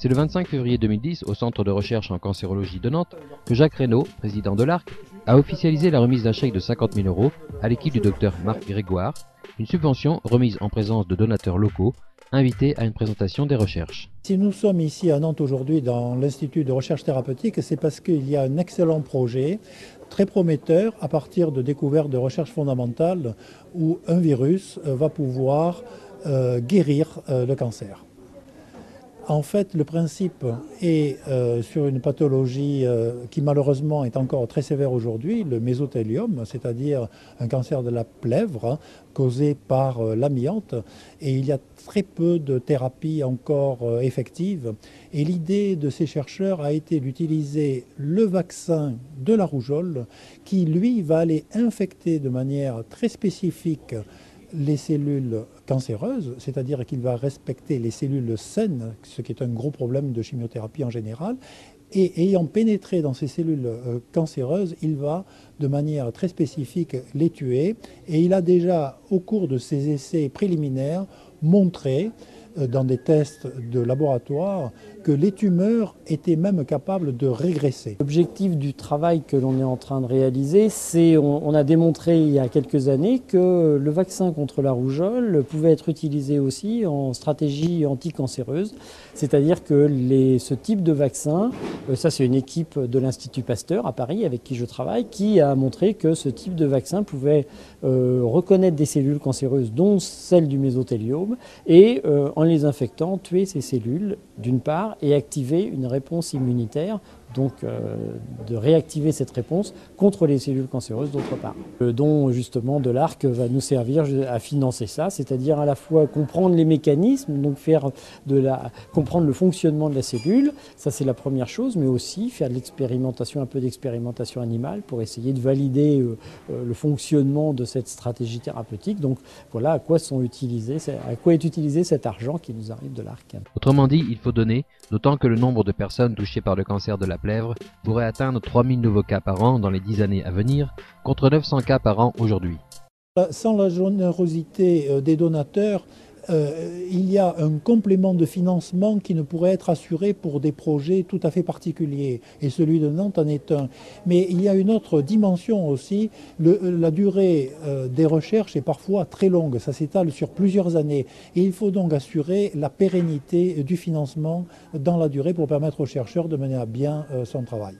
C'est le 25 février 2010, au Centre de recherche en cancérologie de Nantes, que Jacques Reynaud, président de l'ARC, a officialisé la remise d'un chèque de 50 000 € à l'équipe du docteur Marc Grégoire, une subvention remise en présence de donateurs locaux, invités à une présentation des recherches. Si nous sommes ici à Nantes aujourd'hui dans l'Institut de recherche thérapeutique, c'est parce qu'il y a un excellent projet, très prometteur, à partir de découvertes de recherche fondamentale, où un virus va pouvoir guérir le cancer. En fait, le principe est sur une pathologie qui malheureusement est encore très sévère aujourd'hui, le mésothéliome, c'est-à-dire un cancer de la plèvre causé par l'amiante. Et il y a très peu de thérapies encore effectives. Et l'idée de ces chercheurs a été d'utiliser le vaccin de la rougeole qui, lui, va aller infecter de manière très spécifique les cellules cancéreuses, c'est-à-dire qu'il va respecter les cellules saines, ce qui est un gros problème de chimiothérapie en général, et ayant pénétré dans ces cellules cancéreuses, il va de manière très spécifique les tuer, et il a déjà, au cours de ses essais préliminaires, montré dans des tests de laboratoire que les tumeurs étaient même capables de régresser. L'objectif du travail que l'on est en train de réaliser, c'est on a démontré il y a quelques années que le vaccin contre la rougeole pouvait être utilisé aussi en stratégie anticancéreuse, c'est-à-dire que ce type de vaccin, ça c'est une équipe de l'Institut Pasteur à Paris avec qui je travaille, qui a montré que ce type de vaccin pouvait reconnaître des cellules cancéreuses, dont celles du mésothéliome, et en les infectant, tuer ces cellules d'une part et activer une réponse immunitaire, donc de réactiver cette réponse contre les cellules cancéreuses d'autre part. Le don justement de l'ARC va nous servir à financer ça, c'est-à-dire à la fois comprendre les mécanismes, donc comprendre le fonctionnement de la cellule, ça c'est la première chose, mais aussi faire de l'expérimentation, un peu d'expérimentation animale pour essayer de valider le fonctionnement de cette stratégie thérapeutique. Donc voilà à quoi est utilisé cet argent qui nous arrive de l'ARC. Autrement dit, il faut donner, d'autant que le nombre de personnes touchées par le cancer de la plèvre pourrait atteindre 3000 nouveaux cas par an dans les 10 années à venir, contre 900 cas par an aujourd'hui. Sans la générosité des donateurs, il y a un complément de financement qui ne pourrait être assuré pour des projets tout à fait particuliers. Et celui de Nantes en est un. Mais il y a une autre dimension aussi. La durée des recherches est parfois très longue. Ça s'étale sur plusieurs années. Et il faut donc assurer la pérennité du financement dans la durée pour permettre aux chercheurs de mener à bien son travail.